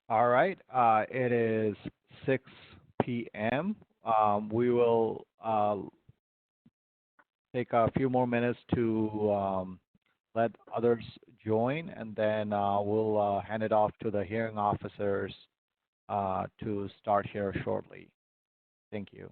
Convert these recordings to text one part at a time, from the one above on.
All right. It is 6 p.m. We will take a few more minutes to let others join, and then we'll hand it off to the hearing officers to start here shortly. Thank you.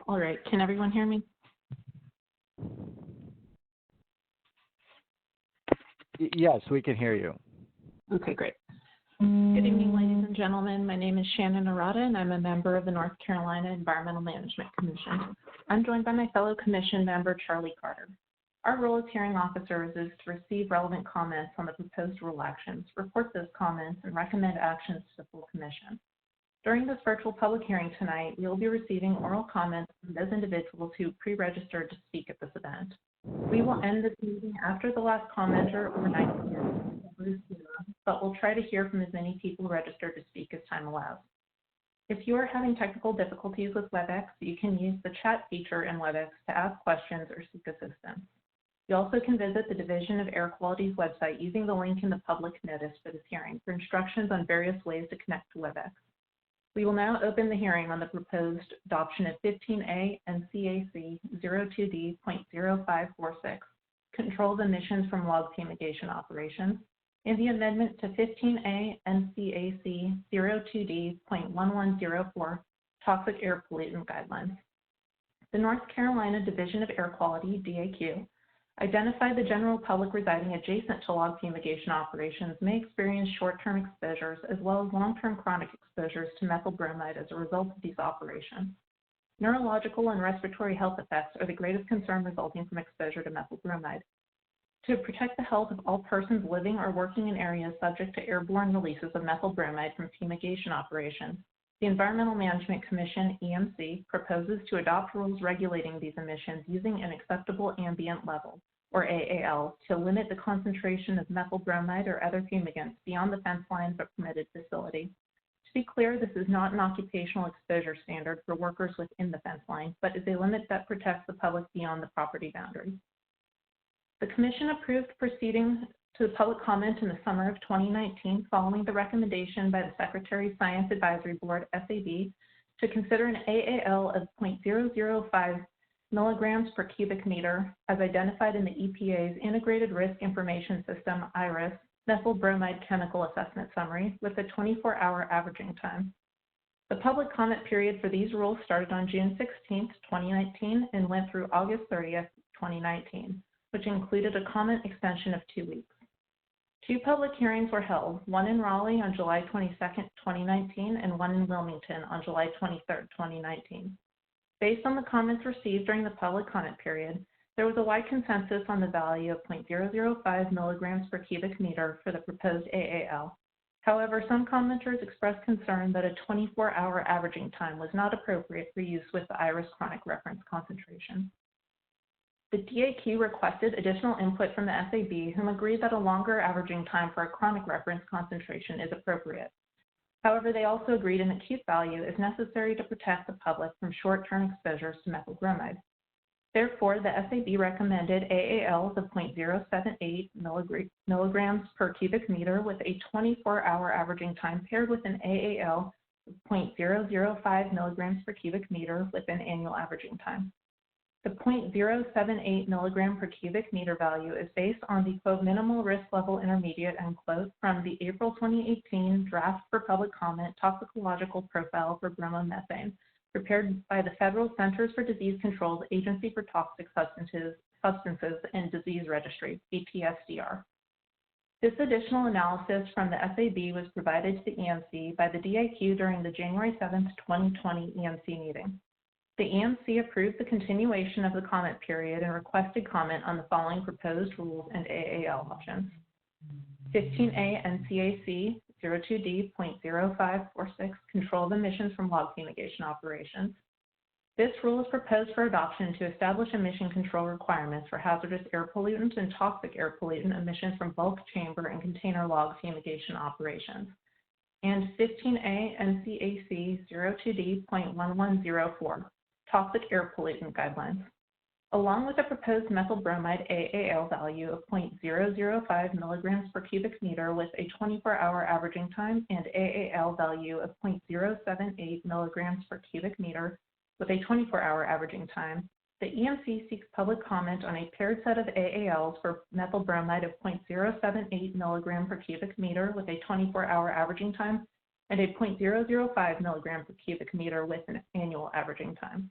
All right, can everyone hear me? Yes, we can hear you. Okay, great. Good evening, ladies and gentlemen. My name is Shannon Arata, and I'm a member of the North Carolina Environmental Management Commission. I'm joined by my fellow commission member, Charlie Carter. Our role as hearing officers is to receive relevant comments on the proposed rule actions, report those comments, and recommend actions to the full commission. During this virtual public hearing tonight, we will be receiving oral comments from those individuals who pre-registered to speak at this event. We will end this meeting after the last commenter or 90 minutes, but we'll try to hear from as many people registered to speak as time allows. If you are having technical difficulties with WebEx, you can use the chat feature in WebEx to ask questions or seek assistance. You also can visit the Division of Air Quality's website using the link in the public notice for this hearing for instructions on various ways to connect to WebEx. We will now open the hearing on the proposed adoption of 15A NCAC 02D.0546, Control of Emissions from Log Fumigation Operations, and the amendment to 15A NCAC 02D.1104, Toxic Air Pollutant Guidelines. The North Carolina Division of Air Quality, DAQ, identified the general public residing adjacent to log fumigation operations may experience short-term exposures as well as long-term chronic exposures to methyl bromide as a result of these operations. Neurological and respiratory health effects are the greatest concern resulting from exposure to methyl bromide. To protect the health of all persons living or working in areas subject to airborne releases of methyl bromide from fumigation operations, the Environmental Management Commission, EMC, proposes to adopt rules regulating these emissions using an acceptable ambient level, or AAL, to limit the concentration of methyl bromide or other fumigants beyond the fence line of a permitted facility. To be clear, this is not an occupational exposure standard for workers within the fence line, but is a limit that protects the public beyond the property boundaries. The Commission approved proceeding to the public comment in the summer of 2019 following the recommendation by the Secretary's Science Advisory Board, SAB, to consider an AAL of 0.005 milligrams per cubic meter as identified in the EPA's Integrated Risk Information System, IRIS, methyl bromide chemical assessment summary with a 24-hour averaging time. The public comment period for these rules started on June 16, 2019 and went through August 30, 2019, which included a comment extension of 2 weeks. 2 public hearings were held, one in Raleigh on July 22, 2019, and one in Wilmington on July 23, 2019. Based on the comments received during the public comment period, there was a wide consensus on the value of 0.005 milligrams per cubic meter for the proposed AAL. However, some commenters expressed concern that a 24-hour averaging time was not appropriate for use with the IRIS chronic reference concentration. The DAQ requested additional input from the SAB, whom agreed that a longer averaging time for a chronic reference concentration is appropriate. However, they also agreed an acute value is necessary to protect the public from short-term exposures to methyl bromide. Therefore, the SAB recommended AALs of 0.078 milligrams per cubic meter with a 24-hour averaging time paired with an AAL of 0.005 milligrams per cubic meter with an annual averaging time. The 0.078 milligram per cubic meter value is based on the, quote, minimal risk level intermediate, end quote, from the April 2018 draft for public comment toxicological profile for bromomethane, prepared by the Federal Centers for Disease Control's Agency for Toxic Substances and Disease Registry, BPSDR. This additional analysis from the SAB was provided to the EMC by the DAQ during the January 7, 2020 EMC meeting. The EMC approved the continuation of the comment period and requested comment on the following proposed rules and AAL options. 15A NCAC 02D.0546, Control of Emissions from Log Fumigation Operations. This rule is proposed for adoption to establish emission control requirements for hazardous air pollutant and toxic air pollutant emissions from bulk chamber and container log fumigation operations. And 15A NCAC 02D.1104, Toxic Air Pollutant Guidelines. Along with the proposed methyl bromide AAL value of 0.005 milligrams per cubic meter with a 24-hour averaging time and AAL value of 0.078 milligrams per cubic meter with a 24-hour averaging time, the EMC seeks public comment on a paired set of AALs for methyl bromide of 0.078 milligram per cubic meter with a 24-hour averaging time and a 0.005 milligram per cubic meter with an annual averaging time.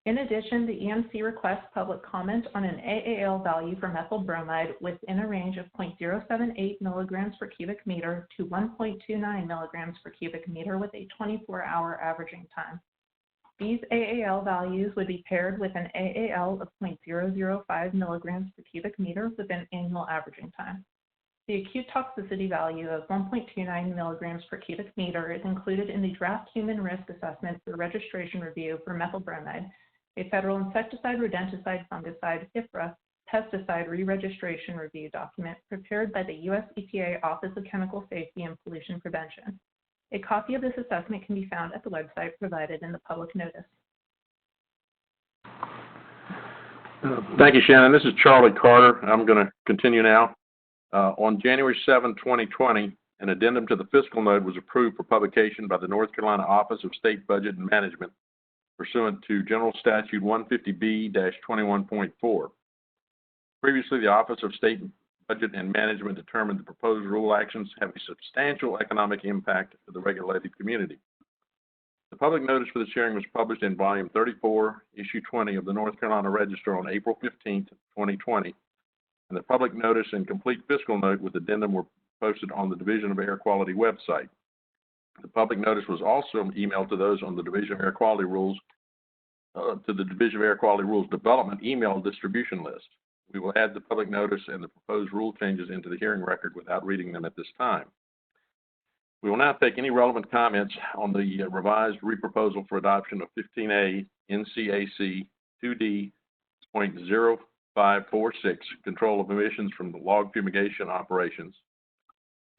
In addition, the EMC requests public comment on an AAL value for methyl bromide within a range of 0.078 milligrams per cubic meter to 1.29 milligrams per cubic meter with a 24-hour averaging time. These AAL values would be paired with an AAL of 0.005 milligrams per cubic meter with an annual averaging time. The acute toxicity value of 1.29 milligrams per cubic meter is included in the draft human risk assessment for registration review for methyl bromide, a federal insecticide, rodenticide, fungicide, HIFRA, pesticide re-registration review document prepared by the U.S. EPA Office of Chemical Safety and Pollution Prevention. A copy of this assessment can be found at the website provided in the public notice. Thank you, Shannon. This is Charlie Carter. I'm going to continue now. On January 7, 2020, an addendum to the fiscal note was approved for publication by the North Carolina Office of State Budget and Management pursuant to General Statute 150B-21.4. Previously, the Office of State Budget and Management determined the proposed rule actions have a substantial economic impact to the regulated community. The public notice for this hearing was published in Volume 34, Issue 20 of the North Carolina Register on April 15, 2020, and the public notice and complete fiscal note with addendum were posted on the Division of Air Quality website. The public notice was also emailed to those on the Division of Air Quality Rules, Development email distribution list. We will add the public notice and the proposed rule changes into the hearing record without reading them at this time. We will now take any relevant comments on the revised reproposal for adoption of 15A NCAC 2D.0546, control of emissions from the log fumigation operations,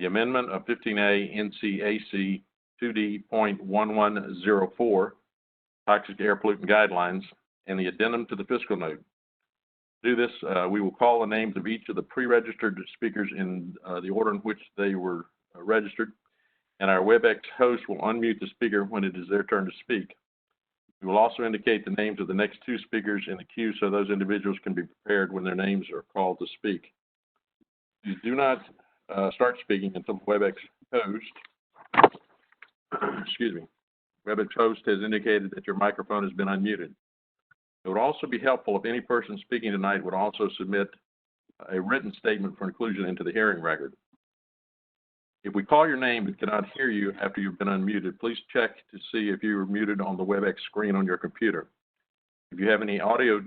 the amendment of 15A NCAC 2D.1104, toxic air pollutant guidelines, and the addendum to the fiscal note. To do this, we will call the names of each of the pre-registered speakers in the order in which they were registered, and our WebEx host will unmute the speaker when it is their turn to speak. We will also indicate the names of the next two speakers in the queue so those individuals can be prepared when their names are called to speak. You do not start speaking until the WebEx host, WebEx host has indicated that your microphone has been unmuted. It would also be helpful if any person speaking tonight would also submit a written statement for inclusion into the hearing record. If we call your name and cannot hear you after you've been unmuted, please check to see if you are muted on the WebEx screen on your computer. If you have any audio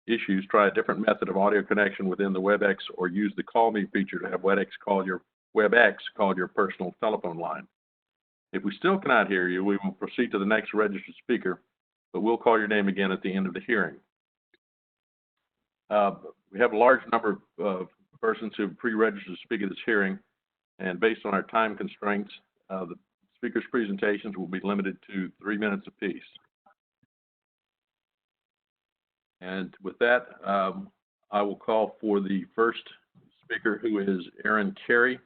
issues, try a different method of audio connection within the WebEx or use the Call Me feature to have WebEx call your personal telephone line. If we still cannot hear you, we will proceed to the next registered speaker, but we'll call your name again at the end of the hearing. We have a large number of persons who have pre-registered to speak at this hearing, and based on our time constraints, the speakers' presentations will be limited to 3 minutes apiece. And with that, I will call for the first speaker, who is Aaron Carey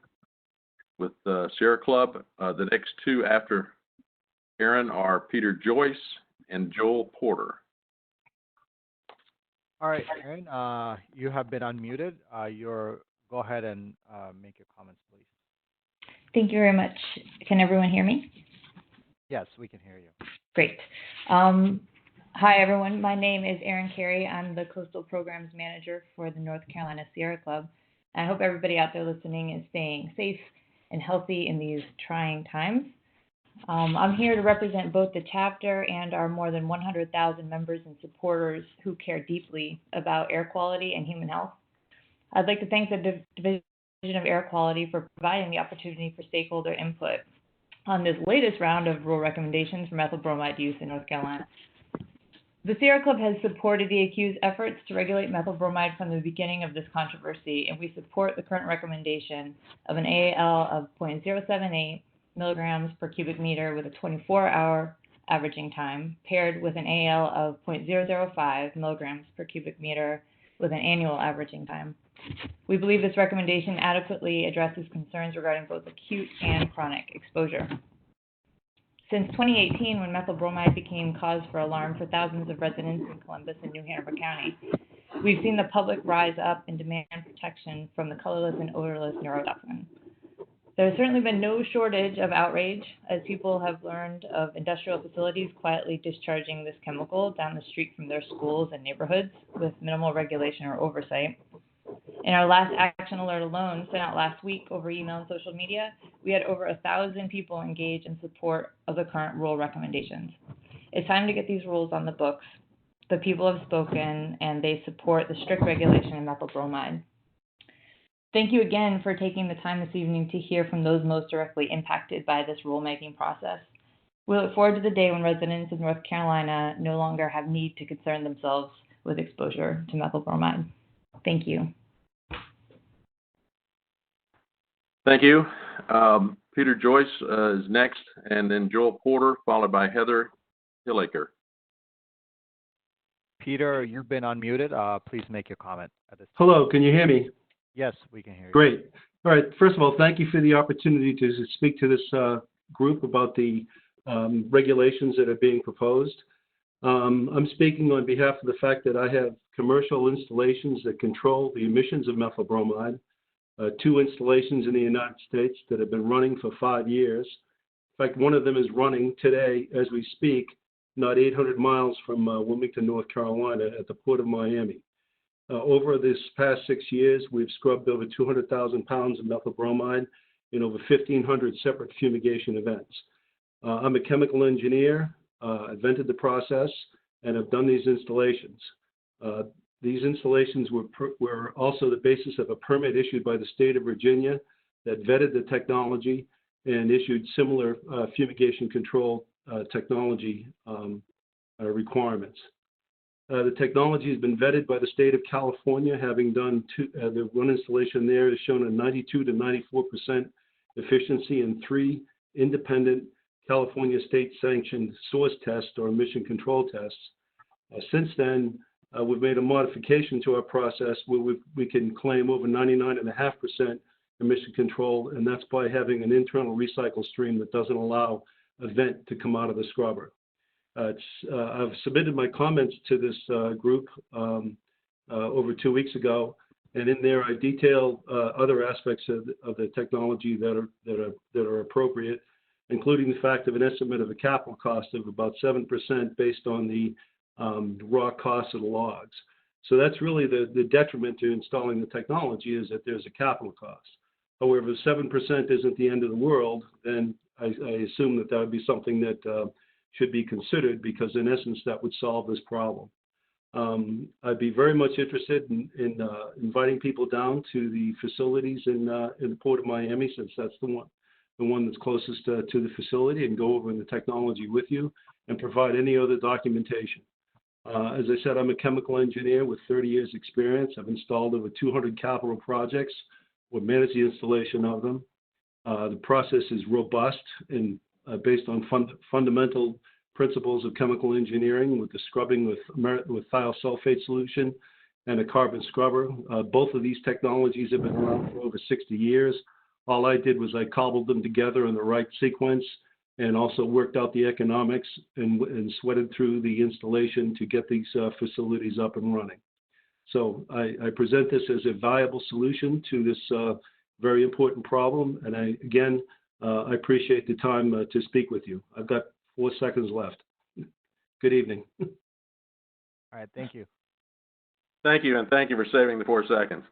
with Sierra Club. The next two after Aaron are Peter Joyce and Joel Porter. All right, Aaron, you have been unmuted. Go ahead and make your comments, please. Thank you very much. Can everyone hear me? Yes, we can hear you. Great. Hi, everyone. My name is Aaron Carey. I'm the Coastal Programs Manager for the North Carolina Sierra Club. I hope everybody out there listening is staying safe and healthy in these trying times. I'm here to represent both the chapter and our more than 100,000 members and supporters who care deeply about air quality and human health. I'd like to thank the Division of Air Quality for providing the opportunity for stakeholder input on this latest round of rule recommendations for methyl bromide use in North Carolina. The Sierra Club has supported the AQ's efforts to regulate methyl bromide from the beginning of this controversy, and we support the current recommendation of an AAL of 0.078 milligrams per cubic meter with a 24-hour averaging time, paired with an AL of 0.005 milligrams per cubic meter with an annual averaging time. We believe this recommendation adequately addresses concerns regarding both acute and chronic exposure. Since 2018, when methyl bromide became cause for alarm for thousands of residents in Columbus and New Hanover County, we've seen the public rise up and demand protection from the colorless and odorless neurotoxin. There has certainly been no shortage of outrage as people have learned of industrial facilities quietly discharging this chemical down the street from their schools and neighborhoods with minimal regulation or oversight. In our last action alert alone, sent out last week over email and social media, we had over 1,000 people engage in support of the current rule recommendations. It's time to get these rules on the books. The people have spoken, and they support the strict regulation of methyl bromide. Thank you again for taking the time this evening to hear from those most directly impacted by this rulemaking process. We look forward to the day when residents of North Carolina no longer have need to concern themselves with exposure to methyl bromide. Thank you. Thank you. Peter Joyce is next, and then Joel Porter, followed by Heather Hilliker. Peter, you've been unmuted. Please make your comment at this time. Hello, can you hear me? Yes, we can hear you. Great. All right. First of all, thank you for the opportunity to speak to this group about the regulations that are being proposed. I'm speaking on behalf of the fact that I have commercial installations that control the emissions of methyl bromide, 2 installations in the United States that have been running for 5 years. In fact, one of them is running today as we speak, not 800 miles from Wilmington, North Carolina, at the Port of Miami. Over this past 6 years, we've scrubbed over 200,000 pounds of methyl bromide in over 1,500 separate fumigation events. I'm a chemical engineer, invented the process, and have done these installations. These installations were also the basis of a permit issued by the state of Virginia that vetted the technology and issued similar fumigation control technology requirements. The technology has been vetted by the state of California, having done the one installation there has shown a 92 to 94% efficiency in 3 independent California state-sanctioned source tests or emission control tests. Since then, we've made a modification to our process where we can claim over 99.5% emission control, and that's by having an internal recycle stream that doesn't allow a vent to come out of the scrubber. I've submitted my comments to this group over 2 weeks ago, and in there I detail other aspects of the technology that are appropriate, including the fact of an estimate of a capital cost of about 7% based on the raw cost of the logs. So that's really the detriment to installing the technology, is that there's a capital cost. However, if 7% isn't the end of the world, then I assume that would be something that should be considered, because in essence that would solve this problem. I'd be very much interested in inviting people down to the facilities in the Port of Miami, since that's the one that's closest to the facility, and go over the technology with you and provide any other documentation. As I said, I'm a chemical engineer with 30 years experience. I've installed over 200 capital projects or managed the installation of them. The process is robust and based on fundamental principles of chemical engineering, with the scrubbing with thiosulfate solution and a carbon scrubber. Both of these technologies have been around for over 60 years. All I did was I cobbled them together in the right sequence, and also worked out the economics and sweated through the installation to get these facilities up and running. So I present this as a viable solution to this very important problem. And I appreciate the time to speak with you. I've got 4 seconds left. Good evening. All right, thank you. Thank you, and thank you for saving the 4 seconds.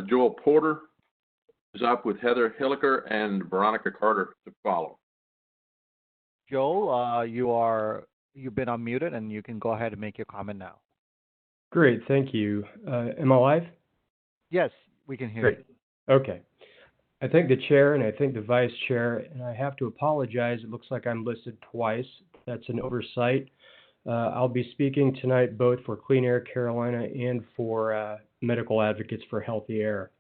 Joel Porter is up with Heather Hilliker and Veronica Carter to follow. Joel, you've been unmuted, and you can go ahead and make your comment now. Great, thank you. Am I live? Yes, we can hear you. Okay. I thank the chair and I thank the vice chair, and I have to apologize. It looks like I'm listed twice. That's an oversight. I'll be speaking tonight both for Clean Air Carolina and for Medical Advocates for Healthy Air.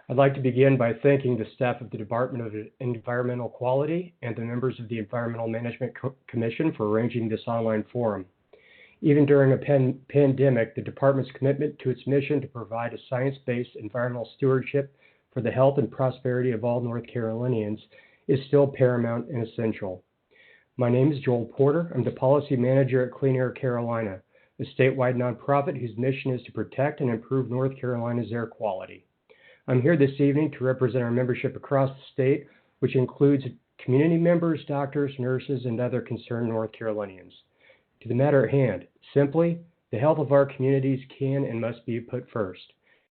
I'd like to begin by thanking the staff of the Department of Environmental Quality and the members of the Environmental Management Commission for arranging this online forum. Even during a pandemic, the department's commitment to its mission to provide a science-based environmental stewardship for the health and prosperity of all North Carolinians is still paramount and essential. My name is Joel Porter. I'm the policy manager at Clean Air Carolina, a statewide nonprofit whose mission is to protect and improve North Carolina's air quality. I'm here this evening to represent our membership across the state, which includes community members, doctors, nurses, and other concerned North Carolinians. To the matter at hand, simply, the health of our communities can and must be put first.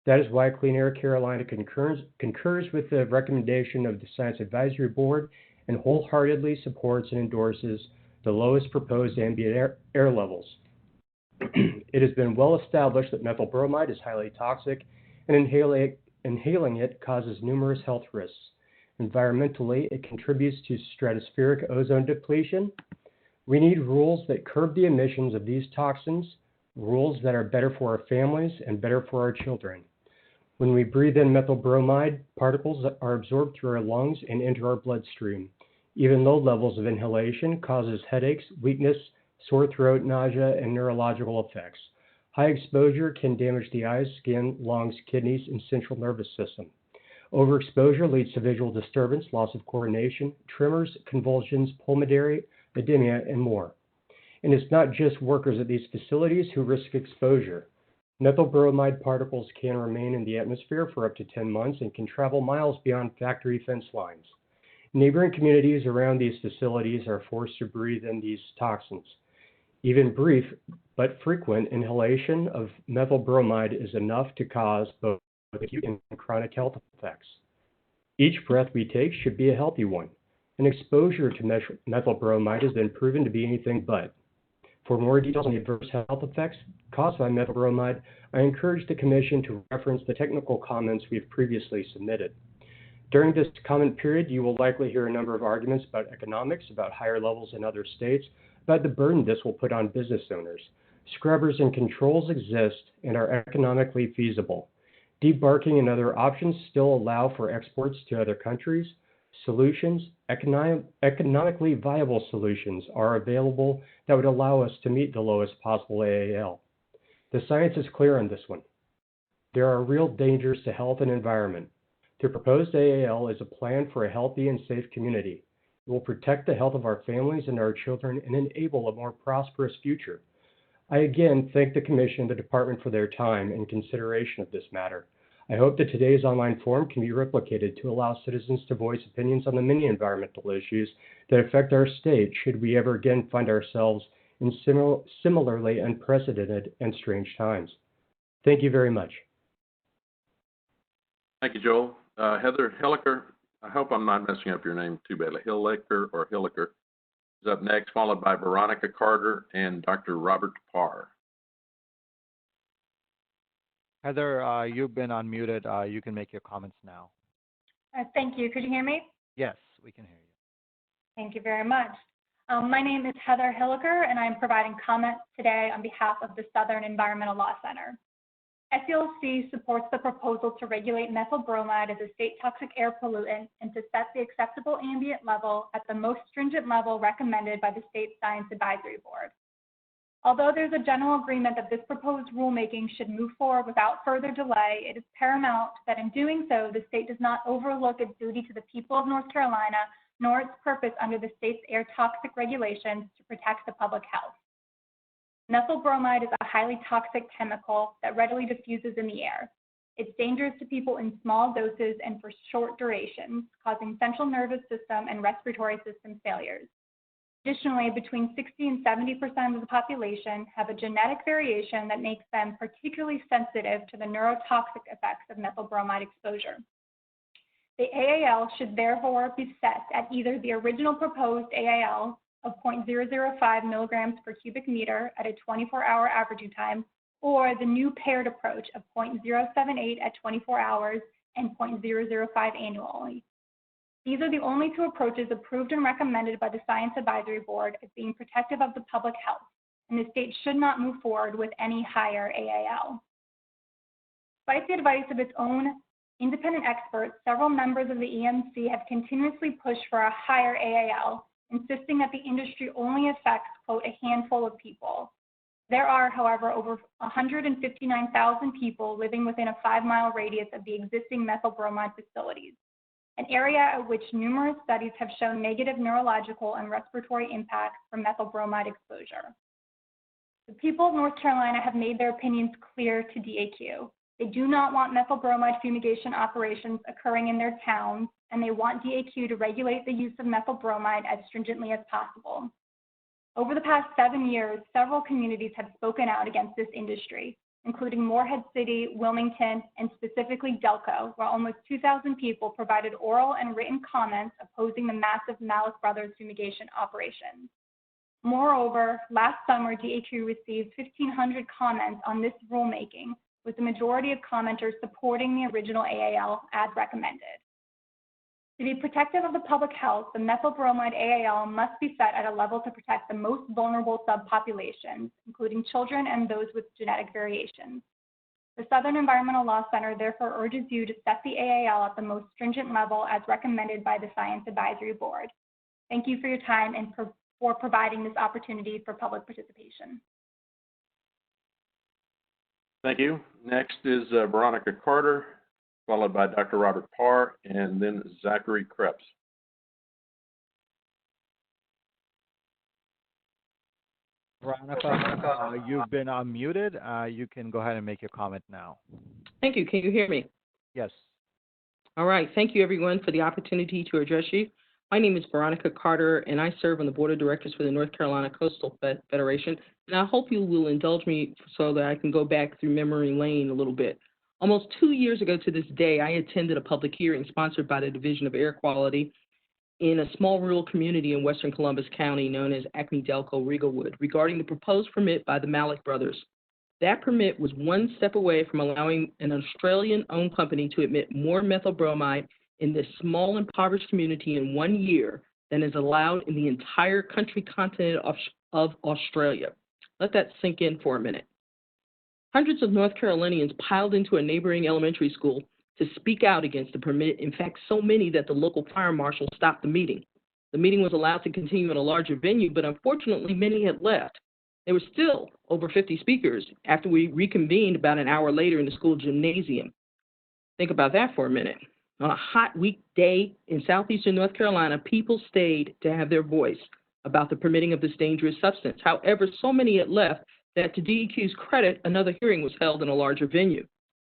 That is why Clean Air Carolina concurs with the recommendation of the Science Advisory Board and wholeheartedly supports and endorses the lowest proposed ambient air levels. It has been well established that methyl bromide is highly toxic, and inhaling it causes numerous health risks. Environmentally, it contributes to stratospheric ozone depletion. We need rules that curb the emissions of these toxins, rules that are better for our families and better for our children. When we breathe in methyl bromide, particles are absorbed through our lungs and into our bloodstream. Even low levels of inhalation causes headaches, weakness, sore throat, nausea, and neurological effects. High exposure can damage the eyes, skin, lungs, kidneys, and central nervous system. Overexposure leads to visual disturbance, loss of coordination, tremors, convulsions, pulmonary edema, and more. And it's not just workers at these facilities who risk exposure. Methyl bromide particles can remain in the atmosphere for up to 10 months and can travel miles beyond factory fence lines. Neighboring communities around these facilities are forced to breathe in these toxins. Even brief but frequent inhalation of methyl bromide is enough to cause both acute and chronic health effects. Each breath we take should be a healthy one. An exposure to methyl bromide has been proven to be anything but. For more details on the adverse health effects caused by methyl bromide, I encourage the Commission to reference the technical comments we have previously submitted. During this comment period, you will likely hear a number of arguments about economics, about higher levels in other states, about the burden this will put on business owners. Scrubbers and controls exist and are economically feasible. Debarking and other options still allow for exports to other countries. Solutions, economically viable solutions, are available that would allow us to meet the lowest possible AAL. The science is clear on this one. There are real dangers to health and environment. The proposed AAL is a plan for a healthy and safe community. It will protect the health of our families and our children and enable a more prosperous future. I again thank the Commission and the Department for their time and consideration of this matter. I hope that today's online forum can be replicated to allow citizens to voice opinions on the many environmental issues that affect our state should we ever again find ourselves in similarly unprecedented and strange times. Thank you very much. Thank you, Joel. Heather Hilliker, I hope I'm not messing up your name too badly. Hilliker is up next, followed by Veronica Carter and Dr. Robert Parr. Heather, you've been unmuted. You can make your comments now. Thank you. Could you hear me? Yes, we can hear you. Thank you very much. My name is Heather Hilliker, and I'm providing comments today on behalf of the Southern Environmental Law Center. SELC supports the proposal to regulate methyl bromide as a state toxic air pollutant and to set the acceptable ambient level at the most stringent level recommended by the State Science Advisory Board. Although there's a general agreement that this proposed rulemaking should move forward without further delay, it is paramount that in doing so, the state does not overlook its duty to the people of North Carolina, nor its purpose under the state's air toxic regulations to protect the public health. Methyl bromide is a highly toxic chemical that readily diffuses in the air. It's dangerous to people in small doses and for short durations, causing central nervous system and respiratory system failures. Additionally, between 60 and 70% of the population have a genetic variation that makes them particularly sensitive to the neurotoxic effects of methyl bromide exposure. The AAL should therefore be set at either the original proposed AAL of 0.005 milligrams per cubic meter at a 24-hour averaging time, or the new paired approach of 0.078 at 24 hours and 0.005 annually. These are the only two approaches approved and recommended by the Science Advisory Board as being protective of the public health, and the state should not move forward with any higher AAL. Despite the advice of its own independent experts, several members of the EMC have continuously pushed for a higher AAL, insisting that the industry only affects, quote, a handful of people. There are, however, over 159,000 people living within a 5-mile radius of the existing methyl bromide facilities, an area at which numerous studies have shown negative neurological and respiratory impacts from methyl bromide exposure. The people of North Carolina have made their opinions clear to DAQ. They do not want methyl bromide fumigation operations occurring in their towns, and they want DAQ to regulate the use of methyl bromide as stringently as possible. Over the past 7 years, several communities have spoken out against this industry, including Morehead City, Wilmington, and specifically Delco, where almost 2,000 people provided oral and written comments opposing the massive Malice Brothers fumigation operations. Moreover, last summer, DAQ received 1,500 comments on this rulemaking, with the majority of commenters supporting the original AAL as recommended. To be protective of the public health, the methyl bromide AAL must be set at a level to protect the most vulnerable subpopulations, including children and those with genetic variations. The Southern Environmental Law Center therefore urges you to set the AAL at the most stringent level as recommended by the Science Advisory Board. Thank you for your time and for providing this opportunity for public participation. Thank you. Next is Veronica Carter, followed by Dr. Robert Parr, and then Zachary Krebs. Veronica, you've been unmuted. You can go ahead and make your comment now. Thank you. Can you hear me? Yes. All right. Thank you, everyone, for the opportunity to address you. My name is Veronica Carter, and I serve on the Board of Directors for the North Carolina Coastal Federation. And I hope you will indulge me so that I can go back through memory lane a little bit. Almost 2 years ago to this day, I attended a public hearing sponsored by the Division of Air Quality in a small rural community in western Columbus County known as Acme Delco Riegelwood regarding the proposed permit by the Malik brothers. That permit was one step away from allowing an Australian-owned company to emit more methyl bromide in this small impoverished community in 1 year than is allowed in the entire country continent of Australia. Let that sink in for a minute. Hundreds of North Carolinians piled into a neighboring elementary school to speak out against the permit. In fact, so many that the local fire marshal stopped the meeting. The meeting was allowed to continue in a larger venue, but unfortunately, many had left. There were still over 50 speakers after we reconvened about an hour later in the school gymnasium. Think about that for a minute. On a hot weekday in southeastern North Carolina, people stayed to have their voice about the permitting of this dangerous substance. However, so many had left that to DEQ's credit, another hearing was held in a larger venue.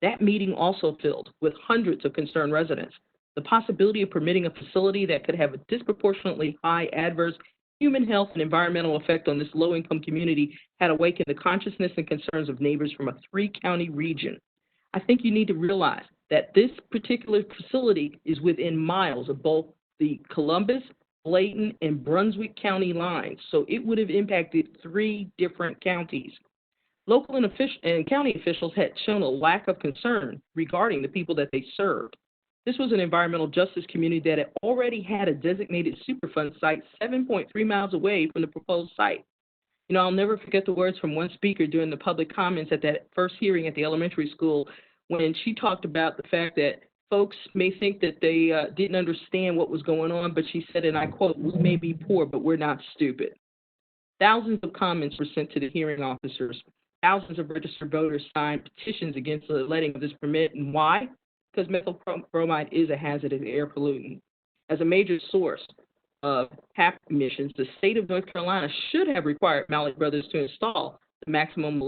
That meeting also filled with hundreds of concerned residents. The possibility of permitting a facility that could have a disproportionately high adverse human health and environmental effect on this low-income community had awakened the consciousness and concerns of neighbors from a 3-county region. I think you need to realize that this particular facility is within miles of both the Columbus, Bladen, and Brunswick County lines, so it would have impacted 3 different counties. Local and county officials had shown a lack of concern regarding the people that they served. This was an environmental justice community that had already had a designated Superfund site 7.3 miles away from the proposed site. You know, I'll never forget the words from one speaker during the public comments at that first hearing at the elementary school when she talked about the fact that folks may think that they didn't understand what was going on, but she said, and I quote, "We may be poor, but we're not stupid." Thousands of comments were sent to the hearing officers. Thousands of registered voters signed petitions against the letting of this permit. And why? Because methyl bromide is a hazardous air pollutant. As a major source of HAP emissions, the state of North Carolina should have required Malik Brothers to install the maximum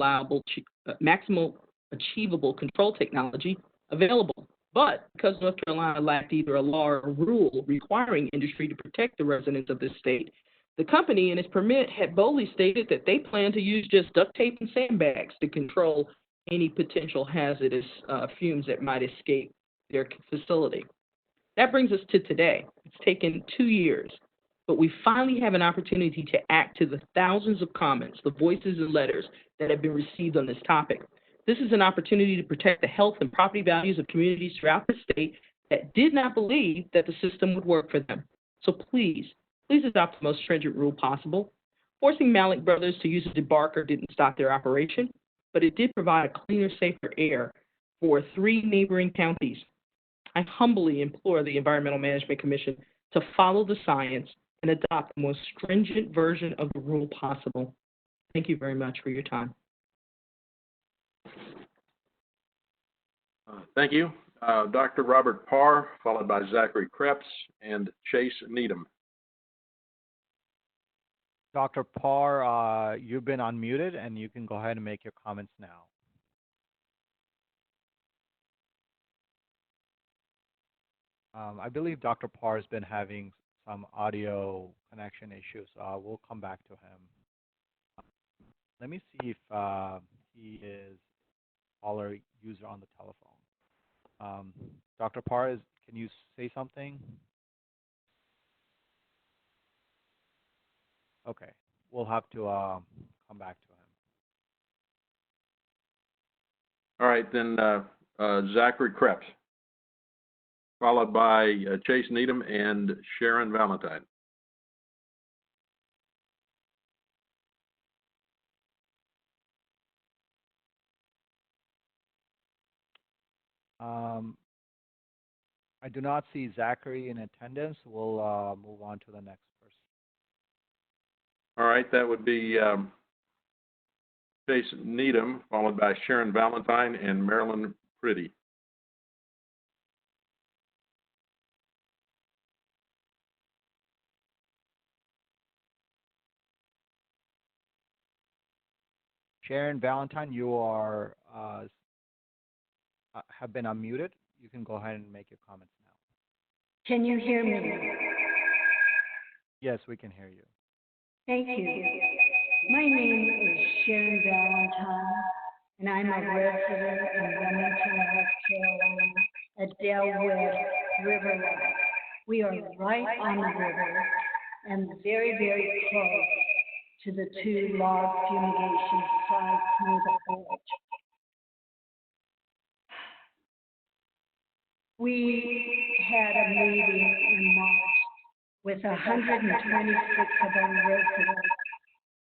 achievable control technology available. But because North Carolina lacked either a law or a rule requiring industry to protect the residents of this state, the company in its permit had boldly stated that they plan to use just duct tape and sandbags to control any potential hazardous fumes that might escape their facility. That brings us to today. It's taken 2 years, but we finally have an opportunity to act to the thousands of comments, the voices and letters that have been received on this topic. This is an opportunity to protect the health and property values of communities throughout the state that did not believe that the system would work for them. So please adopt the most stringent rule possible. Forcing Malik Brothers to use a debarker didn't stop their operation, but it did provide a cleaner, safer air for 3 neighboring counties. I humbly implore the Environmental Management Commission to follow the science and adopt the most stringent version of the rule possible. Thank you very much for your time. Thank you. Dr. Robert Parr, followed by Zachary Krebs and Chase Needham. Dr. Parr, you've been unmuted, and you can go ahead and make your comments now. I believe Dr. Parr has been having some audio connection issues. We'll come back to him. Let me see if he is caller user on the telephone. Dr. Parr, can you say something? Okay, we'll have to come back to him. All right, then Zachary Krebs, followed by Chase Needham and Sharon Valentine. Um, I do not see Zachary in attendance. We'll move on to the next person. All right, that would be Jason Needham, followed by Sharon Valentine and Marilyn Pretty. Sharon Valentine, you are have been unmuted. You can go ahead and make your comments now. Can you hear me? Yes, we can hear you. Thank you. My name is Sharon Valentine, and I'm a resident in Wilmington, North Carolina, at Del Webb River Line. We are right on the river and very, very close to the two log fumigation sites near the forge. We had a meeting in March with 126 of our residents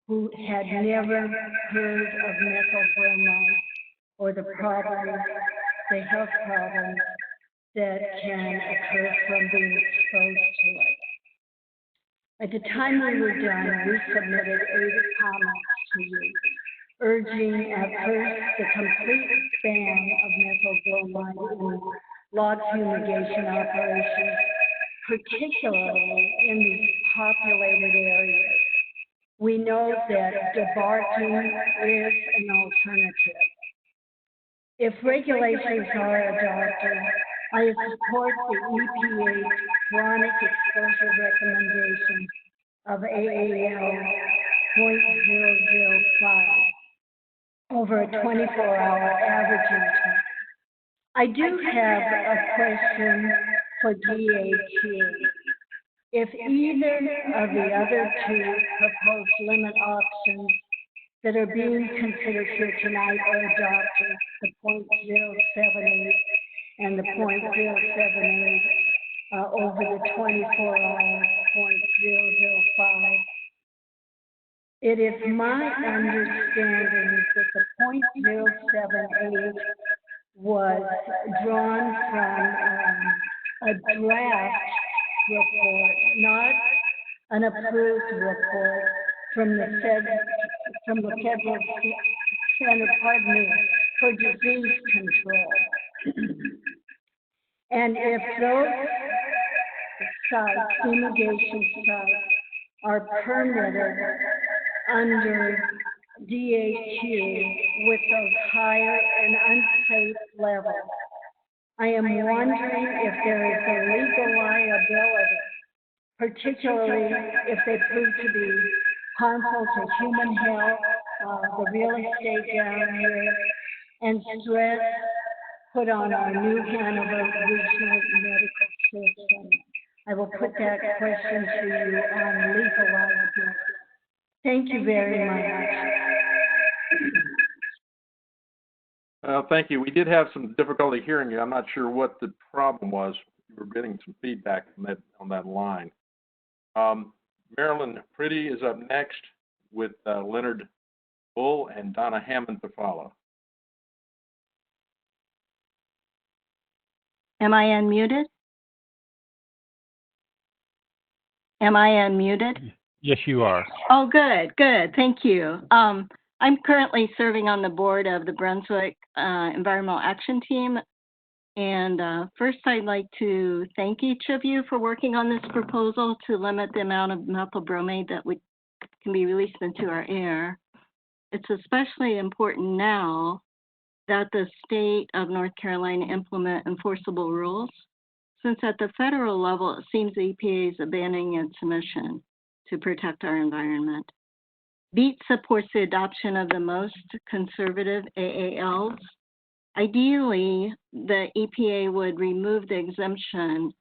who had never heard of methylbromide or the problems, the health problems that can occur from being exposed to it. At the time we were done, we submitted 80 comments to you, urging at first the complete ban of methylbromide in log fumigation operations, particularly in these populated areas. We know that debarking is an alternative. If regulations are adopted, I support the EPA's chronic exposure recommendation of AAL 0.005 over a 24-hour averaging time. I do have a question for DHE. If either of the other two proposed limit options that are being considered here tonight are adopted, the 0.078 and the 0.078 over the 24-hour 0.005, it is my understanding that the 0.078 was drawn from a draft report, not an approved report from the Federal Center, for Disease Control. And if those sites, fumigation sites, are permitted under DHE with those higher and unsafe levels, I am wondering if there is a legal liability, particularly if they prove to be harmful to human health, the real estate down here, and stress put on our New Hanover Regional Medical System. I will put that question to you on legal liability. Thank you very much. Thank you. We did have some difficulty hearing you. I'm not sure what the problem was. We were getting some feedback on that line. Marilyn Pretty is up next with Leonard Bull and Donna Hammond to follow. Am I unmuted? Am I unmuted? Yes, you are. Oh, good, good. Thank you. I'm currently serving on the board of the Brunswick Environmental Action Team. And first, I'd like to thank each of you for working on this proposal to limit the amount of methylbromide that can be released into our air. It's especially important now that the state of North Carolina implement enforceable rules, since at the federal level, it seems the EPA is abandoning its mission to protect our environment. BEAT supports the adoption of the most conservative AALs. Ideally, the EPA would remove the exemption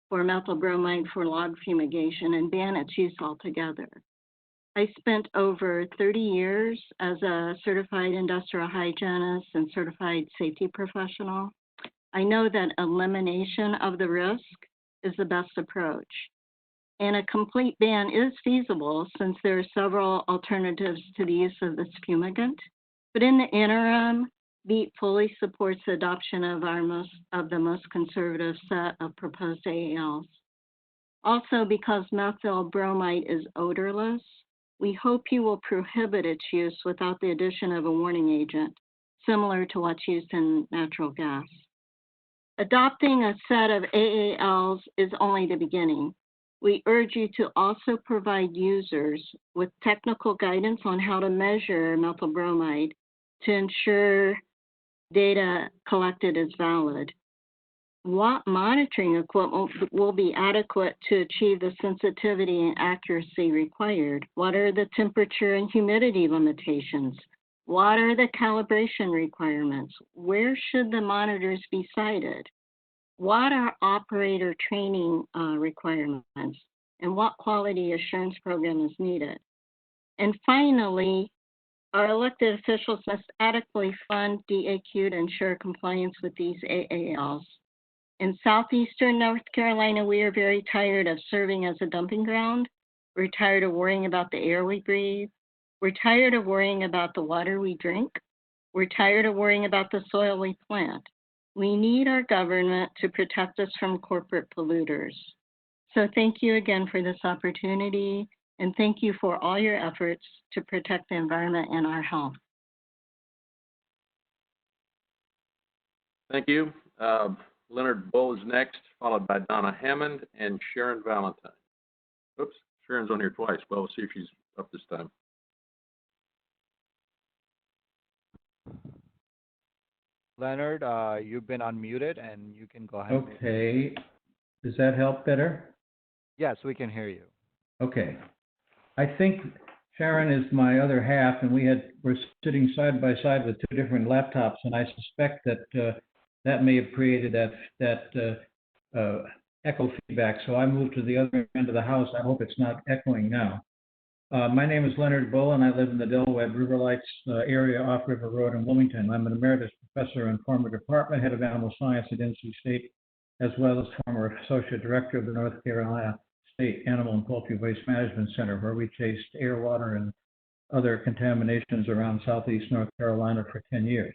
for methylbromide for log fumigation and ban its use altogether. I spent over 30 years as a certified industrial hygienist and certified safety professional. I know that elimination of the risk is the best approach. And a complete ban is feasible since there are several alternatives to the use of this fumigant. But in the interim, BEAT fully supports the adoption of the most conservative set of proposed AALs. Also, because methyl bromide is odorless, we hope you will prohibit its use without the addition of a warning agent, similar to what's used in natural gas. Adopting a set of AALs is only the beginning. We urge you to also provide users with technical guidance on how to measure methyl bromide to ensure data collected is valid. What monitoring equipment will be adequate to achieve the sensitivity and accuracy required? What are the temperature and humidity limitations? What are the calibration requirements? Where should the monitors be sited? What are operator training requirements? And what quality assurance program is needed? And finally, our elected officials must adequately fund DAQ to ensure compliance with these AALs. In southeastern North Carolina, we are very tired of serving as a dumping ground. We're tired of worrying about the air we breathe. We're tired of worrying about the water we drink. We're tired of worrying about the soil we plant. We need our government to protect us from corporate polluters. So thank you again for this opportunity, and thank you for all your efforts to protect the environment and our health. Thank you. Leonard Bull is next, followed by Donna Hammond and Sharon Valentine. Oops, Sharon's on here twice. Well, we'll see if she's up this time. Leonard, you've been unmuted and you can go ahead. Okay. Does that help better? Yes, we can hear you. Okay. I think Sharon is my other half, and we're sitting side by side with two different laptops, and I suspect that that may have created that echo feedback. So I moved to the other end of the house. I hope it's not echoing now. My name is Leonard Bull, and I live in the Delaware River Lights area off River Road in Wilmington. I'm an emeritus professor and former department head of animal science at NC State, as well as former associate director of the North Carolina State Animal and Poultry Waste Management Center, where we chased air, water, and other contaminations around southeast North Carolina for 10 years.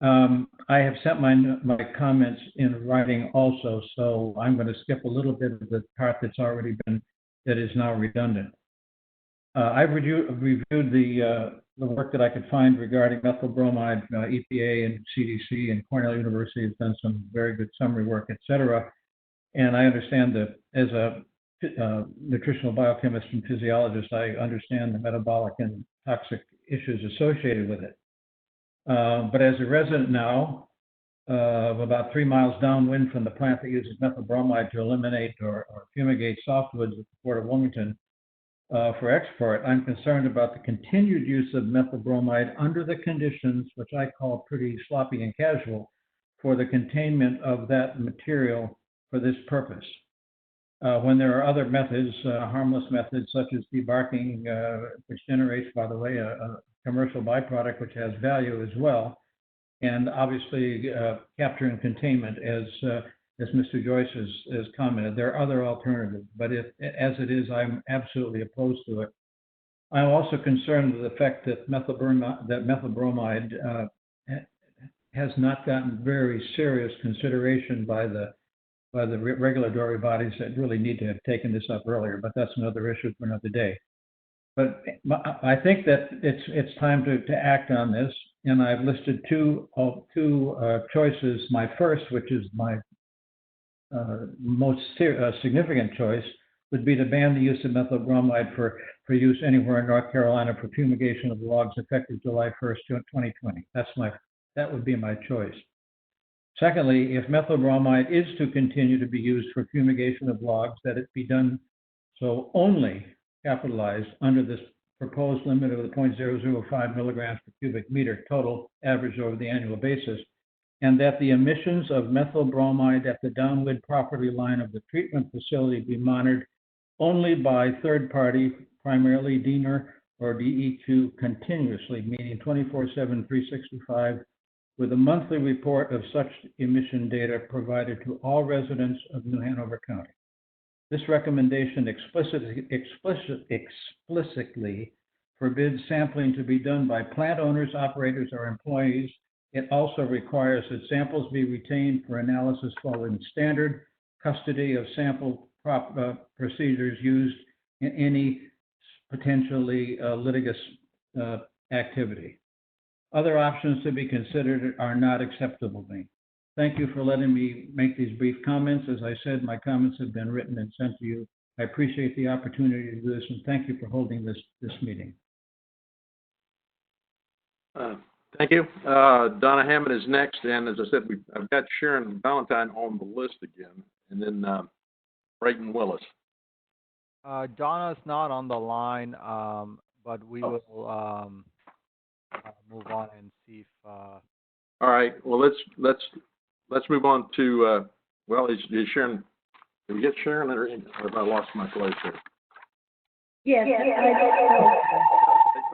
I have sent my comments in writing also, so I'm going to skip a little bit of the part that is now redundant. I've reviewed the work that I could find regarding methyl bromide. EPA and CDC and Cornell University has done some very good summary work, et cetera. And I understand that as a nutritional biochemist and physiologist, I understand the metabolic and toxic issues associated with it. But as a resident now of about 3 miles downwind from the plant that uses methyl bromide to eliminate or fumigate softwoods at the Port of Wilmington for export, I'm concerned about the continued use of methyl bromide under the conditions, which I call pretty sloppy and casual, for the containment of that material for this purpose. When there are other methods, harmless methods such as debarking, which generates, by the way, a commercial byproduct which has value as well, and obviously capture and containment, as Mr. Joyce has commented. There are other alternatives, but as it is, I'm absolutely opposed to it. I'm also concerned with the fact that methyl bromide has not gotten very serious consideration by the regulatory bodies that really need to have taken this up earlier, but that's another issue for another day. But I think that it's time to act on this, and I've listed two choices. My first, which is my most significant choice, would be to ban the use of methyl bromide for use anywhere in North Carolina for fumigation of logs effective July 1st, 2020. That would be my choice. Secondly, if methyl bromide is to continue to be used for fumigation of logs, that it be done so only capitalized under this proposed limit of the 0.005 milligrams per cubic meter total average over the annual basis, and that the emissions of methyl bromide at the downwind property line of the treatment facility be monitored only by third party, primarily DENR or DEQ, continuously, meaning 24/7, 365, with a monthly report of such emission data provided to all residents of New Hanover County. This recommendation explicitly forbids sampling to be done by plant owners, operators, or employees It also requires that samples be retained for analysis following standard custody of sample procedures used in any potentially litigious activity. Other options to be considered are not acceptable to me. Thank you for letting me make these brief comments. As I said, my comments have been written and sent to you. I appreciate the opportunity to do this, and thank you for holding this meeting. Thank you. Donna Hammond is next, and as I said, I've got Sharon Valentine on the list again, and then Brayton Willis. Donna's not on the line, but we will move on and see if. All right. Well, let's move on to. Well, is Sharon? Did we get Sharon, or have I lost my place here? Yes.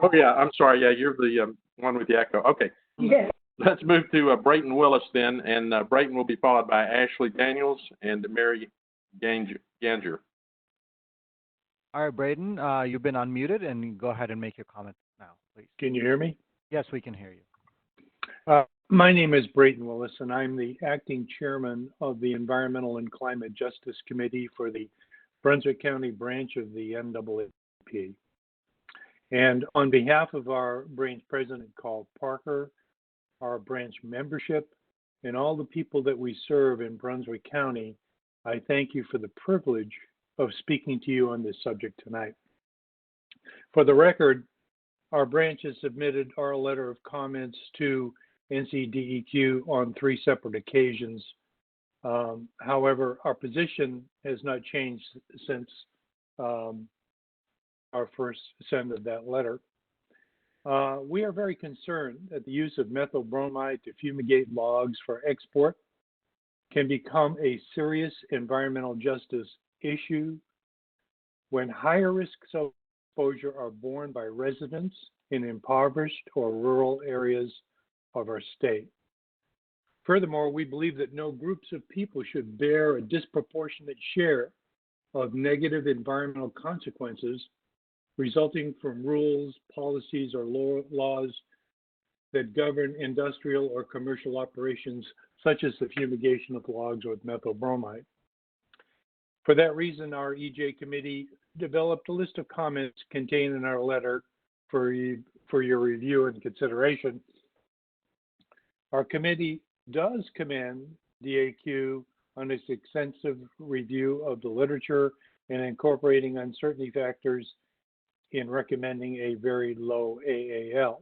Oh yeah, I'm sorry. Yeah, you're the one with the echo. Okay. Yes. Let's move to Brayton Willis then, and Brayton will be followed by Ashley Daniels and Mary Ganger. All right, Brayton, you've been unmuted, and go ahead and make your comment now, please. Can you hear me? Yes, we can hear you. My name is Brayton Willis, and I'm the acting chairman of the Environmental and Climate Justice Committee for the Brunswick County branch of the NAACP. And on behalf of our branch president, Carl Parker, our branch membership, and all the people that we serve in Brunswick County, I thank you for the privilege of speaking to you on this subject tonight. For the record, our branch has submitted our letter of comments to NCDEQ on 3 separate occasions. However, our position has not changed since our first send of that letter. We are very concerned that the use of methyl bromide to fumigate logs for export can become a serious environmental justice issue when higher risks of exposure are borne by residents in impoverished or rural areas of our state. Furthermore, we believe that no groups of people should bear a disproportionate share of negative environmental consequences resulting from rules, policies, or laws that govern industrial or commercial operations, such as the fumigation of logs with methyl bromide. For that reason, our EJ committee developed a list of comments contained in our letter for your review and consideration. Our committee does commend DAQ on its extensive review of the literature and incorporating uncertainty factors in recommending a very low AAL.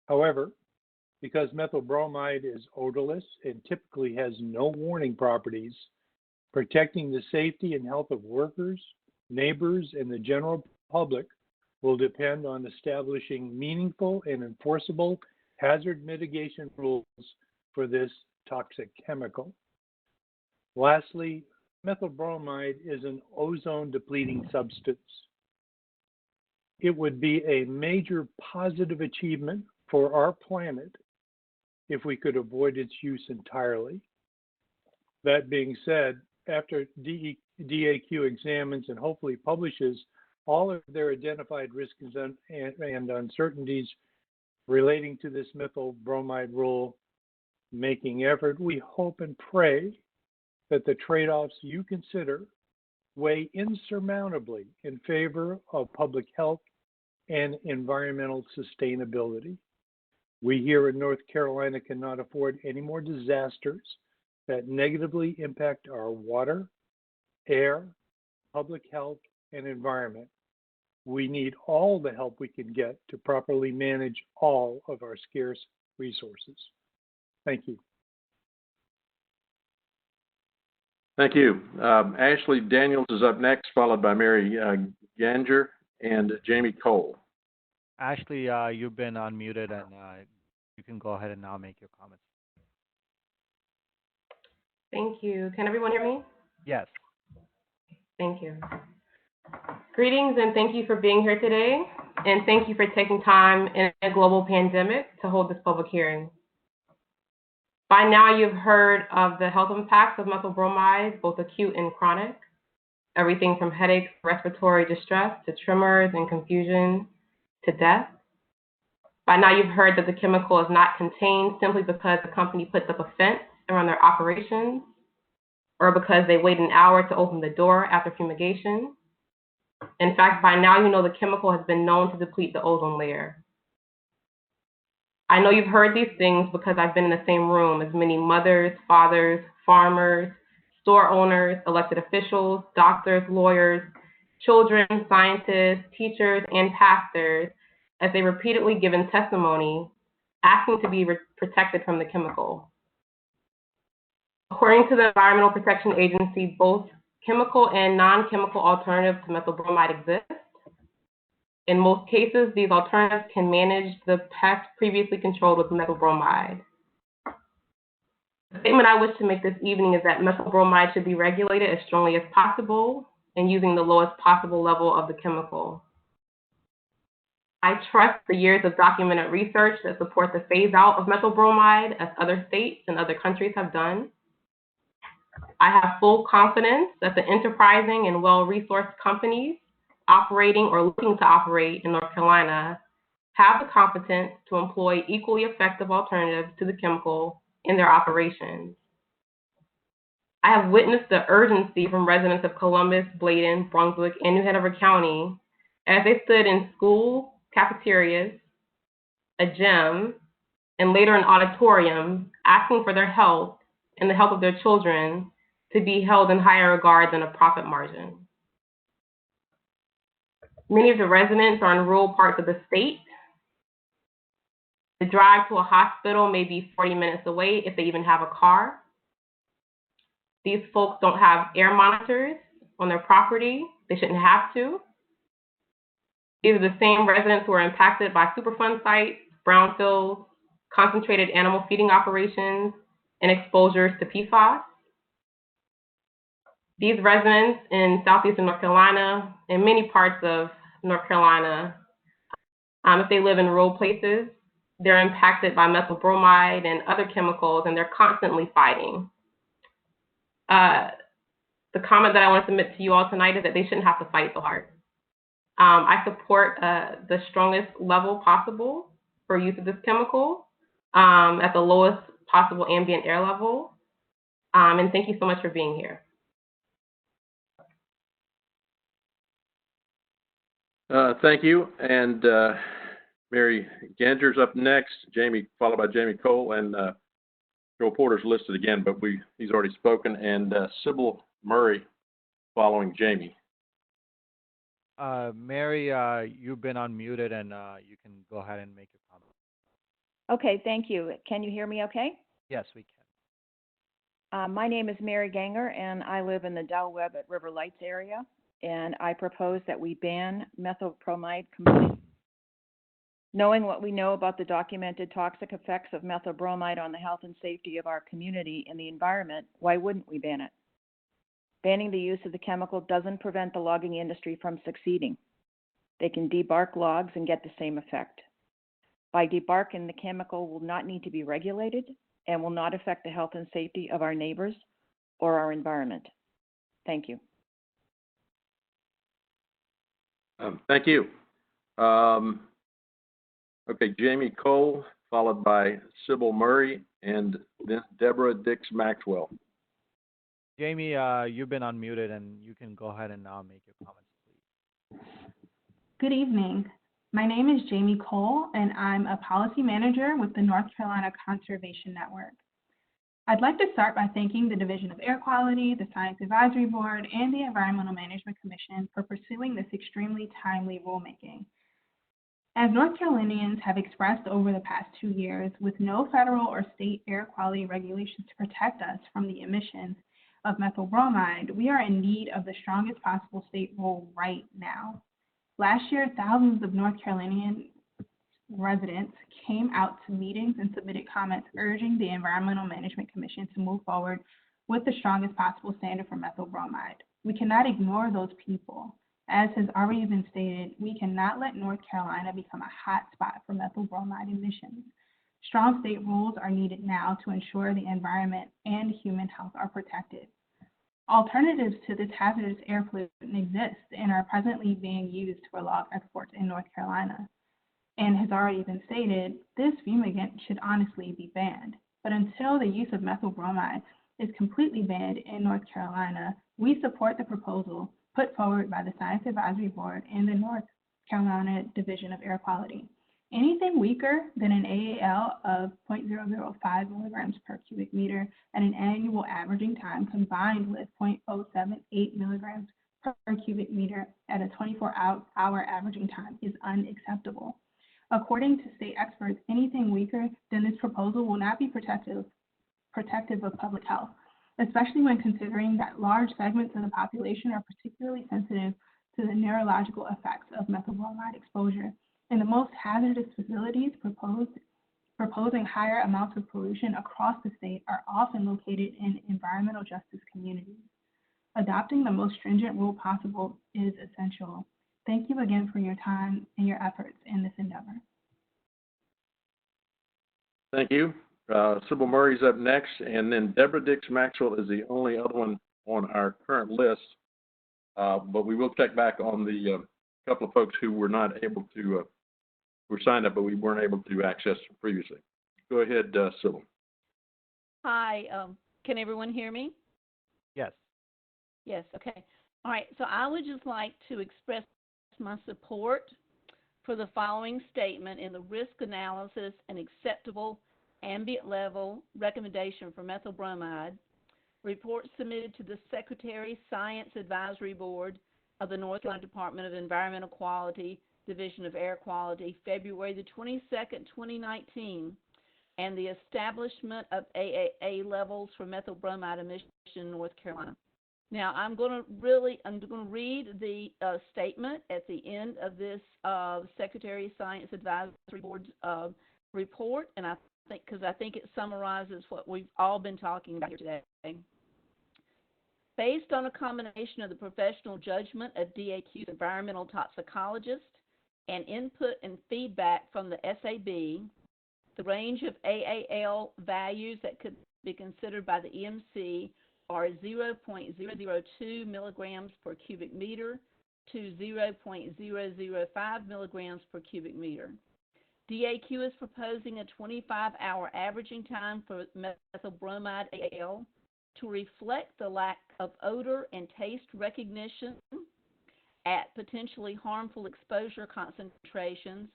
However, because methyl bromide is odorless and typically has no warning properties, protecting the safety and health of workers, neighbors, and the general public will depend on establishing meaningful and enforceable hazard mitigation rules for this toxic chemical. Lastly, methyl bromide is an ozone-depleting substance. It would be a major positive achievement for our planet if we could avoid its use entirely. That being said, after DAQ examines and hopefully publishes all of their identified risks and uncertainties relating to this methyl bromide rule making effort, we hope and pray that the trade-offs you consider weigh insurmountably in favor of public health and environmental sustainability. We here in North Carolina cannot afford any more disasters that negatively impact our water, air, public health, and environment. We need all the help we can get to properly manage all of our scarce resources. Thank you. Thank you. Ashley Daniels is up next, followed by Mary Ganger and Jamie Cole. Ashley, you've been unmuted, and you can go ahead and now make your comments. Thank you. Can everyone hear me? Yes. Thank you. Greetings and thank you for being here today. And thank you for taking time in a global pandemic to hold this public hearing. By now, you've heard of the health impacts of methyl bromide, both acute and chronic. Everything from headaches, respiratory distress, to tremors and confusion, to death. By now you've heard that the chemical is not contained simply because the company puts up a fence around their operations or because they wait an hour to open the door after fumigation. In fact, by now you know the chemical has been known to deplete the ozone layer. I know you've heard these things because I've been in the same room as many mothers, fathers, farmers, store owners, elected officials, doctors, lawyers, children, scientists, teachers, and pastors as they repeatedly given testimony asking to be protected from the chemical. According to the Environmental Protection Agency, both chemical and non-chemical alternatives to methyl bromide exist. In most cases, these alternatives can manage the pest previously controlled with methyl bromide. The statement I wish to make this evening is that methyl bromide should be regulated as strongly as possible and using the lowest possible level of the chemical. I trust the years of documented research that support the phase out of methyl bromide as other states and other countries have done. I have full confidence that the enterprising and well-resourced companies operating or looking to operate in North Carolina have the competence to employ equally effective alternatives to the chemical in their operations. I have witnessed the urgency from residents of Columbus, Bladen, Brunswick, and New Hanover County as they stood in school cafeterias, a gym, and later an auditorium asking for their health and the health of their children to be held in higher regard than a profit margin. Many of the residents are in rural parts of the state. The drive to a hospital may be 40 minutes away if they even have a car. These folks don't have air monitors on their property. They shouldn't have to. These are the same residents who are impacted by Superfund sites, brownfields, concentrated animal feeding operations, and exposures to PFAS. These residents in southeastern North Carolina and many parts of North Carolina, if they live in rural places, they're impacted by methyl bromide and other chemicals, and they're constantly fighting. The comment that I want to submit to you all tonight is that they shouldn't have to fight so hard. I support the strongest level possible for use of this chemical at the lowest possible ambient air level. And thank you so much for being here. Thank you. And Mary Ganger's up next, Jamie, followed by Jamie Cole, and Joel Porter's listed again, but he's already spoken, and Sybil Murray following Jamie. Mary, you've been unmuted, and you can go ahead and make your comment. Okay, thank you. Can you hear me okay? Yes, we can. My name is Mary Ganger, and I live in the Dow Webb at River Lights area, and I propose that we ban methyl bromide completely. Knowing what we know about the documented toxic effects of methyl bromide on the health and safety of our community and the environment, why wouldn't we ban it? Banning the use of the chemical doesn't prevent the logging industry from succeeding. They can debark logs and get the same effect. By debarking, the chemical will not need to be regulated and will not affect the health and safety of our neighbors or our environment. Thank you. Thank you. Okay, Jamie Cole, followed by Sybil Murray, and then Deborah Dix Maxwell. Jamie, you've been unmuted, and you can go ahead and now make your comments, please. Good evening. My name is Jamie Cole, and I'm a policy manager with the North Carolina Conservation Network. I'd like to start by thanking the Division of Air Quality, the Science Advisory Board, and the Environmental Management Commission for pursuing this extremely timely rulemaking. As North Carolinians have expressed over the past 2 years, with no federal or state air quality regulations to protect us from the emissions of methyl bromide, we are in need of the strongest possible state rule right now. Last year, thousands of North Carolinian residents came out to meetings and submitted comments urging the Environmental Management Commission to move forward with the strongest possible standard for methyl bromide. We cannot ignore those people. As has already been stated, we cannot let North Carolina become a hot spot for methyl bromide emissions. Strong state rules are needed now to ensure the environment and human health are protected. Alternatives to this hazardous air pollutant exist and are presently being used for log exports in North Carolina. and has already been stated, this fumigant should honestly be banned. But until the use of methyl bromide is completely banned in North Carolina, we support the proposal put forward by the Science Advisory Board and the North Carolina Division of Air Quality. Anything weaker than an AAL of 0.005 milligrams per cubic meter at an annual averaging time combined with 0.078 milligrams per cubic meter at a 24-hour averaging time is unacceptable. According to state experts, anything weaker than this proposal will not be protective of public health, especially when considering that large segments of the population are particularly sensitive to the neurological effects of methyl bromide exposure. And the most hazardous facilities proposing higher amounts of pollution across the state are often located in environmental justice communities. Adopting the most stringent rule possible is essential. Thank you again for your time and your efforts in this endeavor. Thank you. Sybil Murray's up next, and then Deborah Dix Maxwell is the only other one on our current list. But we will check back on the couple of folks who were not able to, were signed up, but we weren't able to access previously. Go ahead, Sybil. Hi, can everyone hear me? Yes. Yes, okay. All right, so I would just like to express my support for the following statement in the risk analysis and acceptable ambient level recommendation for methyl bromide, report submitted to the Secretary Science Advisory Board of the North Carolina Department of Environmental Quality, Division of Air Quality, February the 22nd, 2019, and the establishment of AAA levels for methyl bromide emission in North Carolina. Now, I'm going to read the statement at the end of this Secretary Science Advisory Board's report, and I think it summarizes what we've all been talking about here today. Based on a combination of the professional judgment of DAQ's environmental toxicologist and input and feedback from the SAB, the range of AAL values that could be considered by the EMC are 0.002 milligrams per cubic meter to 0.005 milligrams per cubic meter. DAQ is proposing a 25-hour averaging time for methyl bromide AAL to reflect the lack of odor and taste recognition at potentially harmful exposure concentrations,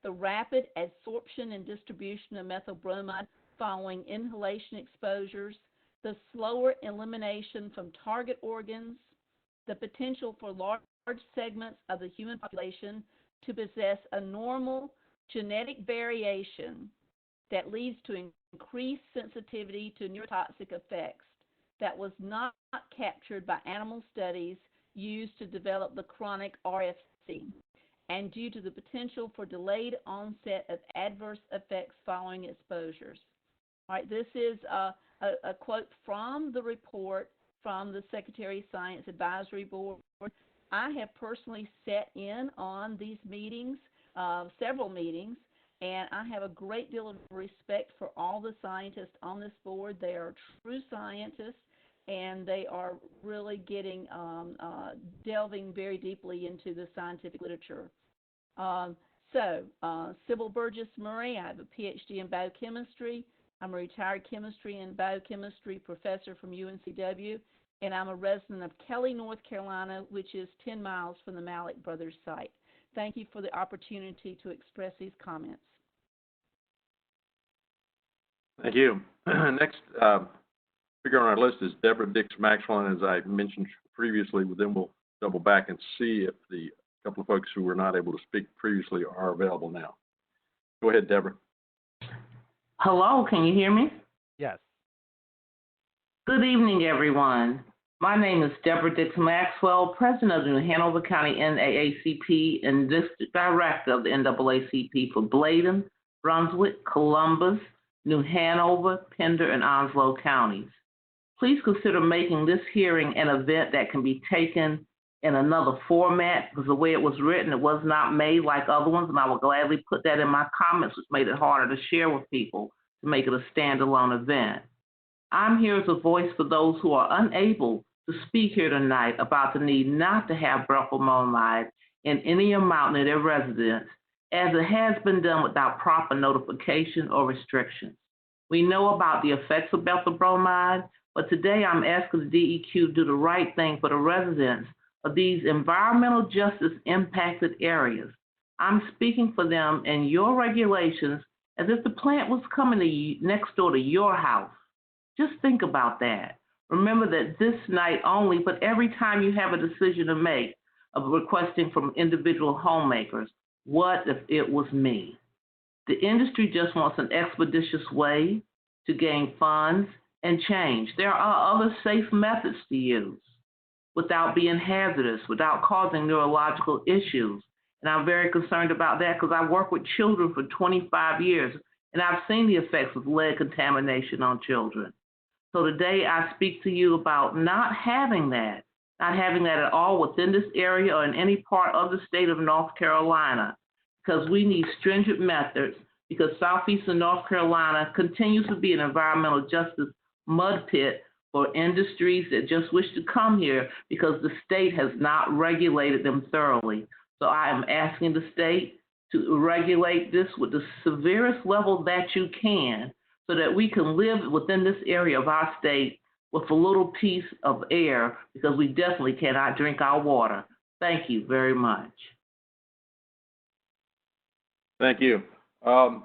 the rapid absorption and distribution of methyl bromide following inhalation exposures, the slower elimination from target organs, the potential for large segments of the human population to possess a normal genetic variation that leads to increased sensitivity to neurotoxic effects that was not captured by animal studies used to develop the chronic RFC, and due to the potential for delayed onset of adverse effects following exposures. All right, this is a quote from the report from the Secretary of Science Advisory Board. I have personally sat in on these meetings, several meetings, and I have a great deal of respect for all the scientists on this board. They are true scientists, and they are really getting, delving very deeply into the scientific literature. Sybil Burgess Murray, I have a PhD in biochemistry. I'm a retired chemistry and biochemistry professor from UNCW, and I'm a resident of Kelly, North Carolina, which is 10 miles from the Malik Brothers site. Thank you for the opportunity to express these comments. Thank you. Next figure on our list is Deborah Dix Maxwell, and as I mentioned previously, then we'll double back and see if the couple of folks who were not able to speak previously are available now. Go ahead, Deborah. Hello, can you hear me? Yes. Good evening, everyone. My name is Deborah Dix Maxwell, president of the New Hanover County NAACP and district director of the NAACP for Bladen, Brunswick, Columbus, New Hanover, Pender, and Onslow counties. Please consider making this hearing an event that can be taken in another format, because the way it was written, it was not made like other ones, and I will gladly put that in my comments, which made it harder to share with people to make it a standalone event. I'm here as a voice for those who are unable to speak here tonight about the need not to have bromide in any amount near their residence as it has been done without proper notification or restrictions. We know about the effects of methylbromide, but today I'm asking the DEQ to do the right thing for the residents of these environmental justice impacted areas. I'm speaking for them and your regulations as if the plant was coming to next door to your house. Just think about that. Remember that this night only, but every time you have a decision to make of requesting from individual homemakers, what if it was me? The industry just wants an expeditious way to gain funds and change. There are other safe methods to use without being hazardous, without causing neurological issues. And I'm very concerned about that because I work with children for 25 years, and I've seen the effects of lead contamination on children. So today I speak to you about not having that at all within this area or in any part of the state of North Carolina, because we need stringent methods, because southeastern North Carolina continues to be an environmental justice mud pit for industries that just wish to come here because the state has not regulated them thoroughly. So I am asking the state to regulate this with the severest level that you can so that we can live within this area of our state with a little piece of air, because we definitely cannot drink our water. Thank you very much. Thank you. I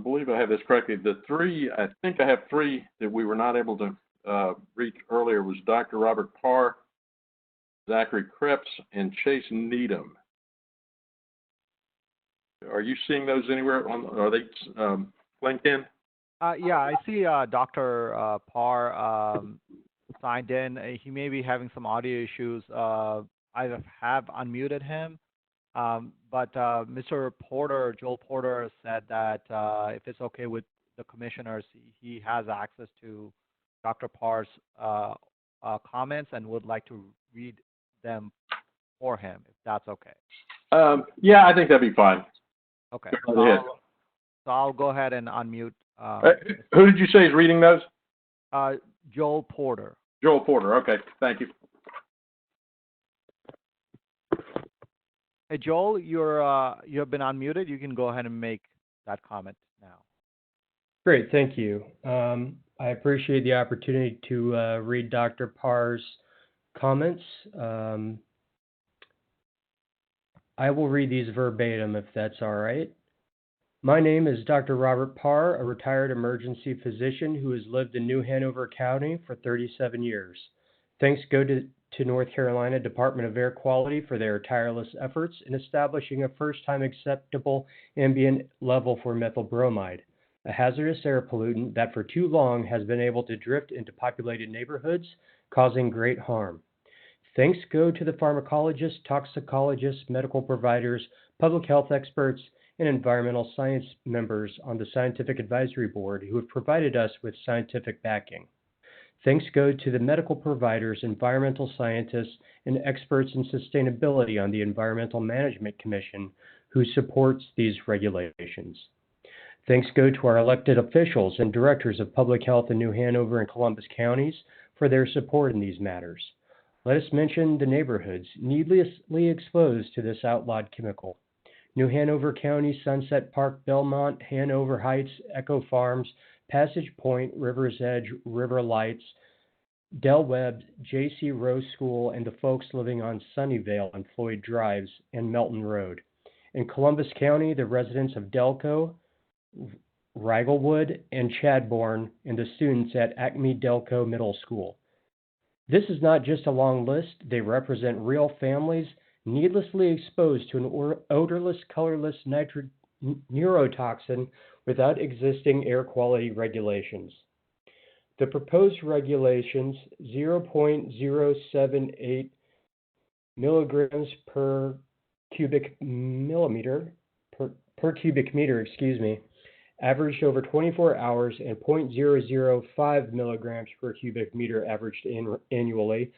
believe I have this correctly. I think I have three that we were not able to reach earlier was Dr. Robert Parr, Zachary Krebs, and Chase Needham. Are you seeing those anywhere? Are they linked in? Yeah, I see Dr. Parr signed in. He may be having some audio issues. I have unmuted him, but Mr. Porter, Joel Porter, said that if it's okay with the commissioners, he has access to Dr. Parr's comments and would like to read them for him, if that's okay. Yeah, I think that'd be fine. Okay. Go ahead. So I'll go ahead and unmute. Who did you say is reading those? Joel Porter. Joel Porter. Okay, thank you. Hey, Joel, you have been unmuted. You can go ahead and make that comment now. Great, thank you. I appreciate the opportunity to read Dr. Parr's comments. I will read these verbatim if that's all right. My name is Dr. Robert Parr, a retired emergency physician who has lived in New Hanover County for 37 years. Thanks go to North Carolina Department of Air Quality for their tireless efforts in establishing a first-time acceptable ambient level for methylbromide, a hazardous air pollutant that for too long has been able to drift into populated neighborhoods, causing great harm. Thanks go to the pharmacologists, toxicologists, medical providers, public health experts, and environmental science members on the Scientific Advisory Board who have provided us with scientific backing. Thanks go to the medical providers, environmental scientists, and experts in sustainability on the Environmental Management Commission who supports these regulations. Thanks go to our elected officials and directors of public health in New Hanover and Columbus counties for their support in these matters. Let us mention the neighborhoods needlessly exposed to this outlawed chemical. New Hanover County, Sunset Park, Belmont, Hanover Heights, Echo Farms, Passage Point, River's Edge, River Lights, Del Webb, J.C. Rose School, and the folks living on Sunnyvale and Floyd Drives and Melton Road. In Columbus County, the residents of Delco, Raglewood, and Chadbourne, and the students at Acme Delco Middle School. This is not just a long list. They represent real families needlessly exposed to an odorless, colorless neurotoxin without existing air quality regulations. The proposed regulations, 0.078 milligrams per cubic millimeter, per cubic meter, averaged over 24 hours, and 0.005 milligrams per cubic meter averaged annually,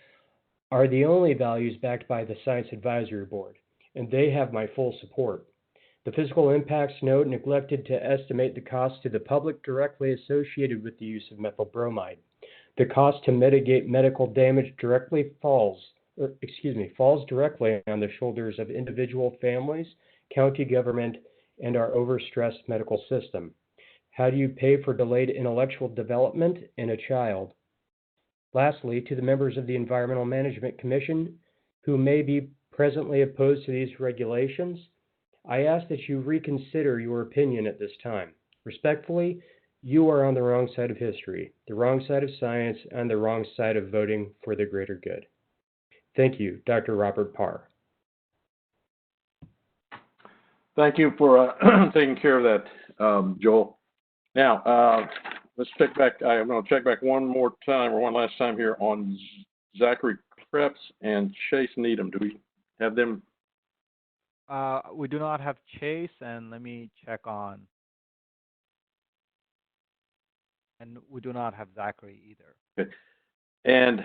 are the only values backed by the Science Advisory Board, and they have my full support. The physical impacts note neglected to estimate the cost to the public directly associated with the use of methylbromide. The cost to mitigate medical damage falls directly on the shoulders of individual families county government, and our overstressed medical system? How do you pay for delayed intellectual development in a child? Lastly, to the members of the Environmental Management Commission who may be presently opposed to these regulations, I ask that you reconsider your opinion at this time. Respectfully, you are on the wrong side of history, the wrong side of science, and the wrong side of voting for the greater good. Thank you, Dr. Robert Parr. Thank you for taking care of that, Joel. Now, let's check back. I'm going to check back one more time, or one last time here on Zachary Krebs and Chase Needham. Do we have them? We do not have Chase, and let me check on. And we do not have Zachary either. Okay. And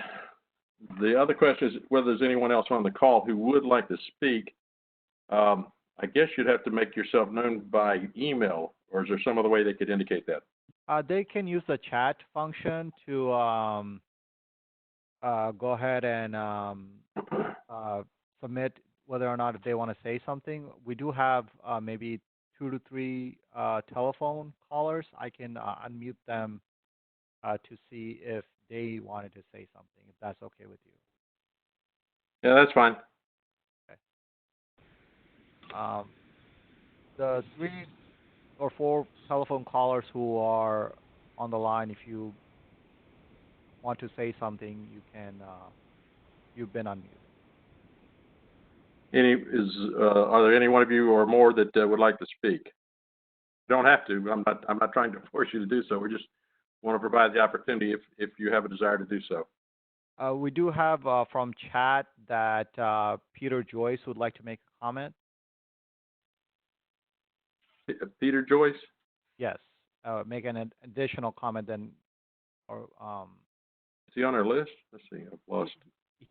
the other question is whether there's anyone else on the call who would like to speak. I guess you'd have to make yourself known by email, or is there some other way they could indicate that? They can use the chat function to go ahead and submit whether or not they want to say something. We do have maybe 2 to 3 telephone callers. I can unmute them to see if they wanted to say something, if that's okay with you. Yeah, that's fine. The 3 or 4 telephone callers who are on the line, if you want to say something, you can. You've been unmuted. Are there any one of you or more that would like to speak? You don't have to. I'm not trying to force you to do so. We just want to provide the opportunity if you have a desire to do so. We do have from chat that Peter Joyce would like to make a comment. Peter Joyce? Yes. Make an additional comment then, or is he on our list? Let's see. I've lost.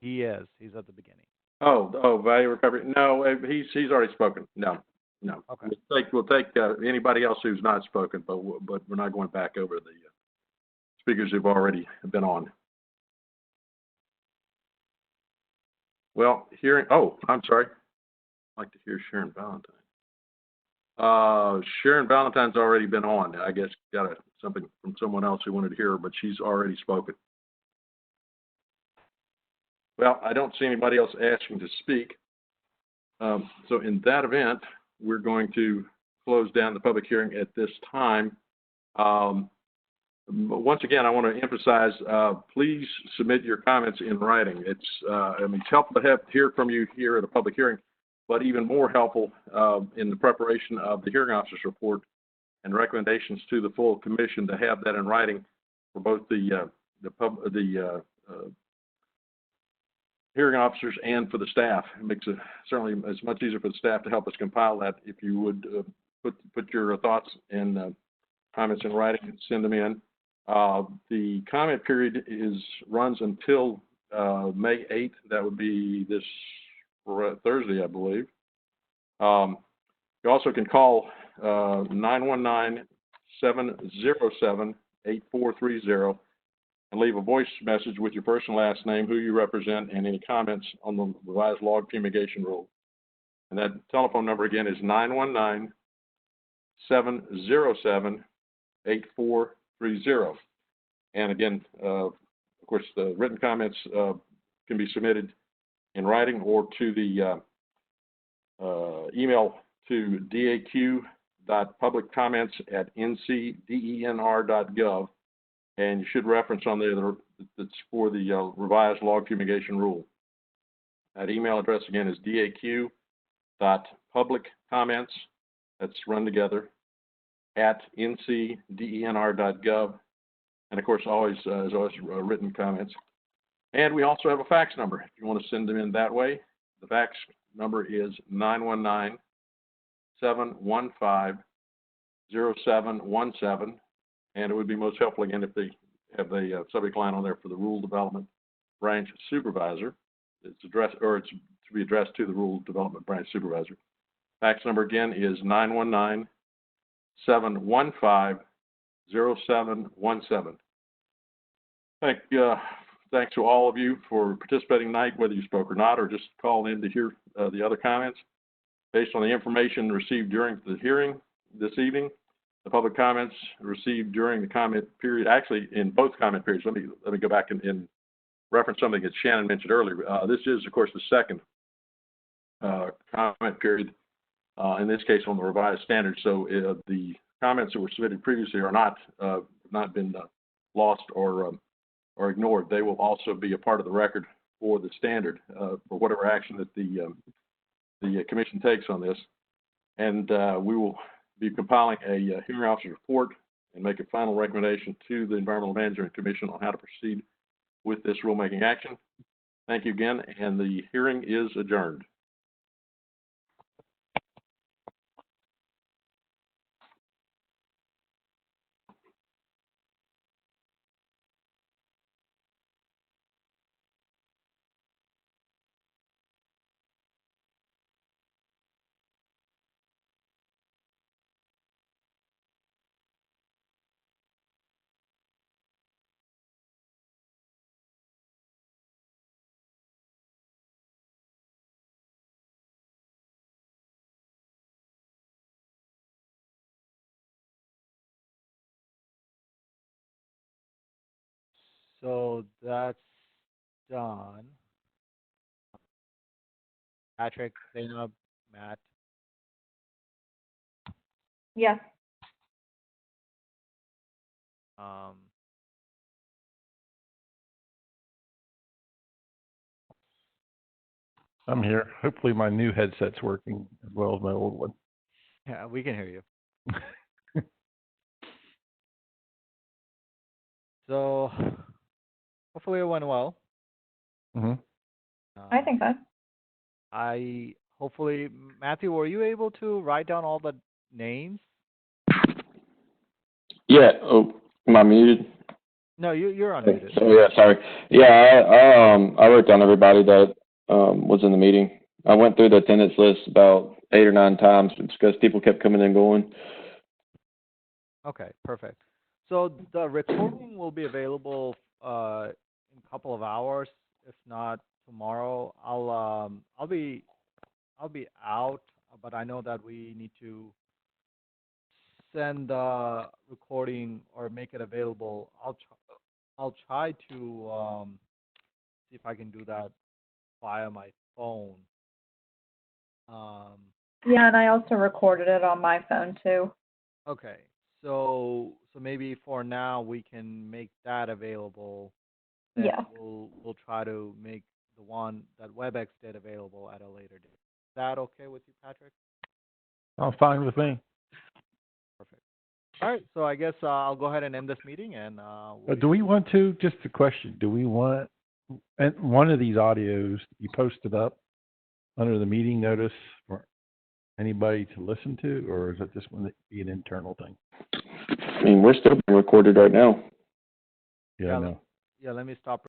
He is. He's at the beginning. Oh, value recovery. No, he's already spoken. No. Okay. We'll take anybody else who's not spoken, but we're not going back over the speakers who've already been on. Well, I'm sorry. I'd like to hear Sharon Valentine. Sharon Valentine's already been on. I guess got something from someone else who wanted to hear her, but she's already spoken. Well, I don't see anybody else asking to speak. So in that event, we're going to close down the public hearing at this time. Once again, I want to emphasize, please submit your comments in writing. It's helpful to hear from you here at a public hearing, but even more helpful in the preparation of the hearing officer's report and recommendations to the full commission to have that in writing for both the hearing officers and for the staff. It makes it certainly as much easier for the staff to help us compile that. If you would put your thoughts and comments in writing and send them in. The comment period runs until May 8th. That would be this Thursday, I believe. You also can call 919-707-8430 and leave a voice message with your first and last name, who you represent, and any comments on the revised log fumigation rule. And that telephone number again is 919-707-8430. And again, of course, the written comments can be submitted in writing or to the email to daq.publiccomments@ncdenr.gov. And you should reference on there that's for the revised log fumigation rule. That email address again is daq.publiccomments, that's run together, @ncdenr.gov. And of course, always written comments. And we also have a fax number if you want to send them in that way. The fax number is 919-715-0717. And it would be most helpful, again, if they have the subject line on there for the Rural Development Branch Supervisor. It's to be addressed to the Rural Development Branch Supervisor. Fax number, again, is 919-715-0717. Thanks to all of you for participating tonight, whether you spoke or not, or just called in to hear the other comments. Based on the information received during the hearing this evening, the public comments received during the comment period, actually in both comment periods, let me go back and reference something that Shannon mentioned earlier. This is, of course, the second comment period, in this case on the revised standards. So the comments that were submitted previously are not been lost or ignored. They will also be a part of the record for the standard for whatever action that the commission takes on this. And we will be compiling a hearing officer's report and make a final recommendation to the Environmental Management Commission on how to proceed with this rulemaking action. Thank you again, and the hearing is adjourned. So that's done. Patrick, Zainab, Matt. Yes. I'm here. Hopefully my new headset's working as well as my old one. Yeah, we can hear you. So hopefully it went well. I think so. Hopefully, Matthew, were you able to write down all the names? Yeah. Oh, am I muted? No, you're unmuted. Oh, yeah, sorry. Yeah, I wrote down everybody that was in the meeting. I went through the attendance list about 8 or 9 times because people kept coming and going. Okay, perfect. So the recording will be available in a couple of hours, if not tomorrow. I'll be out, but I know that we need to send the recording or make it available. I'll try to see if I can do that via my phone. Yeah, and I also recorded it on my phone too. Okay, so maybe for now we can make that available. Then Yeah. We'll try to make the one that WebEx did available at a later date. Is that okay with you, Patrick? Oh, fine with me. Perfect. All right, so I guess I'll go ahead and end this meeting and Do we want to, just a question, do we want one of these audios to be posted up under the meeting notice for anybody to listen to, or is it just going to be an internal thing? I mean, we're still being recorded right now. Yeah, I know. Yeah, let me stop